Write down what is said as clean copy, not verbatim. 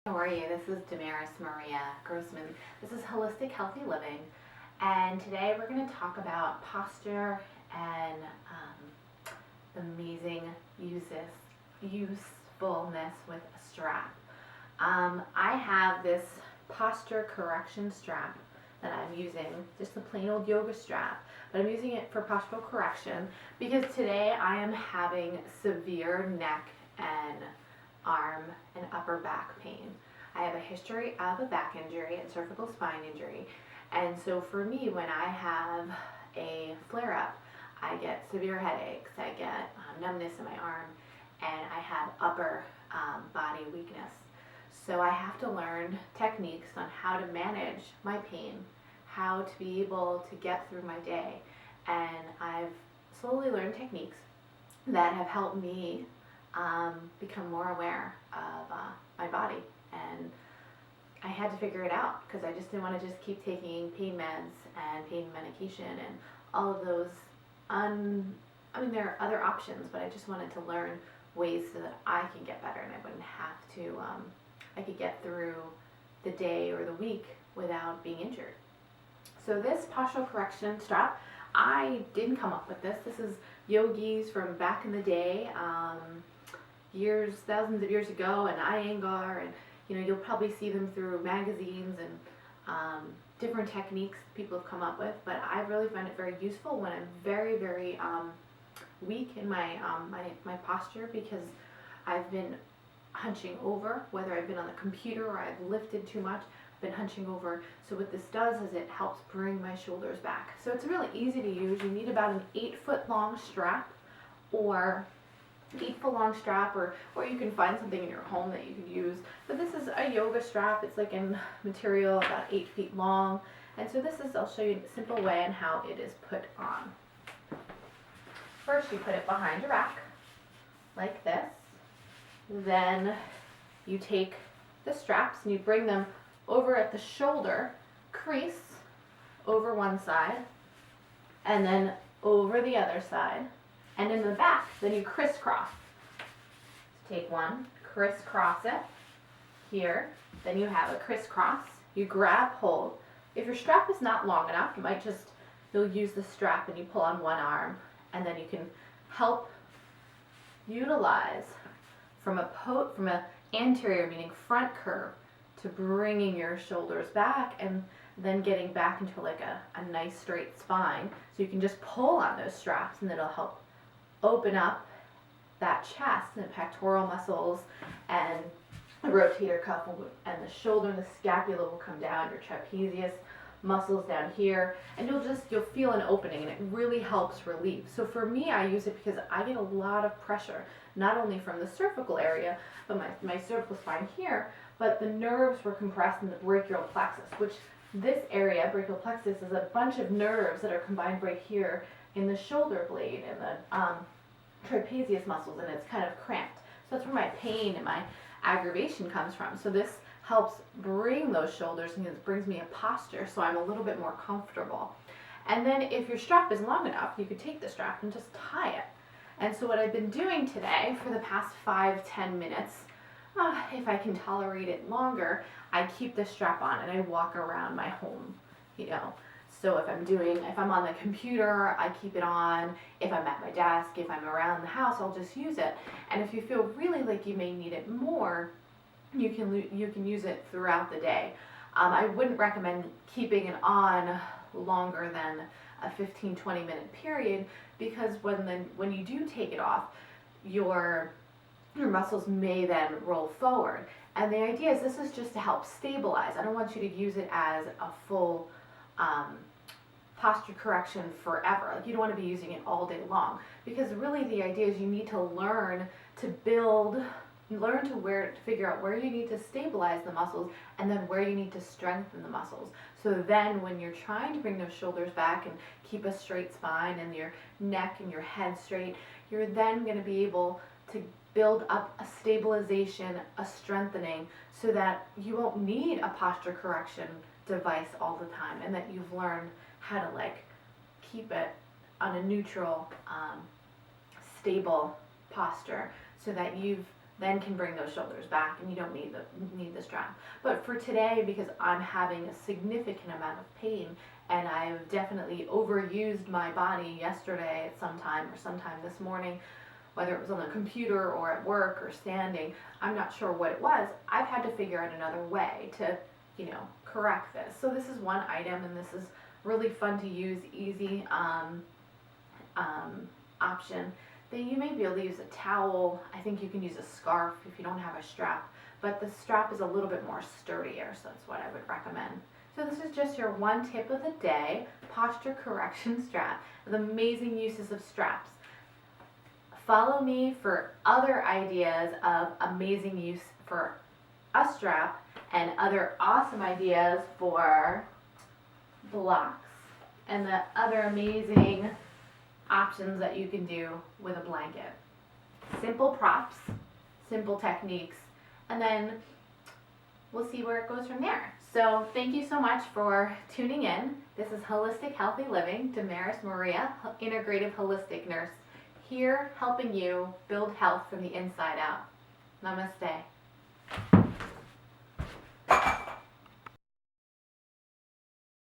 How are you? This is Damaris Maria Grossman. This is Holistic Healthy Living, and today we're going to talk about posture and the amazing usefulness with a strap. I have this posture correction strap that I'm using, just a plain old yoga strap, but I'm using it for postural correction because today I am having severe neck and arm and upper back pain. I have a history of a back injury and cervical spine injury, and so for me, when I have a flare-up, I get severe headaches, I get numbness in my arm, and I have upper body weakness. So I have to learn techniques on how to manage my pain, how to be able to get through my day, and I've slowly learned techniques that have helped me become more aware of my body, and I had to figure it out because I just didn't want to just keep taking pain meds and pain medication and all of those. There are other options, but I just wanted to learn ways so that I can get better and I wouldn't have to. I could get through the day or the week without being injured. So this postural correction strap, I didn't come up with this. This is yogis from back in the day. Thousands of years ago, and Iyengar, and you'll probably see them through magazines and different techniques people have come up with. But I really find it very useful when I'm very, very weak in my posture because I've been hunching over, whether I've been on the computer or I've lifted too much. I've been hunching over. So what this does is it helps bring my shoulders back. So it's really easy to use. You need about an 8-foot long strap or or you can find something in your home that you could use. But this is a yoga strap. It's like in material about 8 feet long. And so I'll show you a simple way on how it is put on. First, you put it behind your back, like this. Then you take the straps and you bring them over at the shoulder crease, over one side, and then over the other side. And in the back, then you crisscross. Take one, crisscross it here. Then you have a crisscross. You grab hold. If your strap is not long enough, you'll use the strap and you pull on one arm, and then you can help utilize from a anterior, meaning front curve, to bringing your shoulders back and then getting back into like a nice straight spine. So you can just pull on those straps and it'll help open up that chest and the pectoral muscles, and the rotator cuff and the shoulder and the scapula will come down, your trapezius muscles down here, and you'll feel an opening, and it really helps relieve. So for me, I use it because I get a lot of pressure, not only from the cervical area, but my cervical spine here, but the nerves were compressed in the brachial plexus, which this area, brachial plexus, is a bunch of nerves that are combined right here in the shoulder blade and the trapezius muscles, and it's kind of cramped. So that's where my pain and my aggravation comes from. So this helps bring those shoulders, and it brings me a posture so I'm a little bit more comfortable. And then if your strap is long enough, you could take the strap and just tie it. And so what I've been doing today for the past 5-10 minutes, if I can tolerate it longer, I keep the strap on and I walk around my home, So if I'm on the computer, I keep it on. If I'm at my desk, if I'm around the house, I'll just use it. And if you feel really like you may need it more, you can use it throughout the day. I wouldn't recommend keeping it on longer than a 15-20 minute period, because when you do take it off, your muscles may then roll forward. And the idea is this is just to help stabilize. I don't want you to use it as a full posture correction forever. Like, you don't want to be using it all day long, because really the idea is you need to learn to figure out where you need to stabilize the muscles and then where you need to strengthen the muscles. So then when you're trying to bring those shoulders back and keep a straight spine and your neck and your head straight, you're then going to be able to build up a stabilization, a strengthening, so that you won't need a posture correction device all the time, and that you've learned how to keep it on a neutral, stable posture, so that you've then can bring those shoulders back and you don't need the strap. But for today, because I'm having a significant amount of pain and I've definitely overused my body yesterday at some time or sometime this morning, whether it was on the computer or at work or standing, I'm not sure what it was, I've had to figure out another way to, correct this. So this is one item, and this is really fun to use, easy option. Then you may be able to use a towel. I think you can use a scarf if you don't have a strap, but the strap is a little bit more sturdier, so that's what I would recommend. So this is just your one tip of the day, posture correction strap, with amazing uses of straps. Follow me for other ideas of amazing use for a strap and other awesome ideas for blocks and the other amazing options that you can do with a blanket. Simple props, simple techniques, and then we'll see where it goes from there. So thank you so much for tuning in. This is Holistic Healthy Living, Damaris Maria, Integrative Holistic Nurse, here helping you build health from the inside out. Namaste.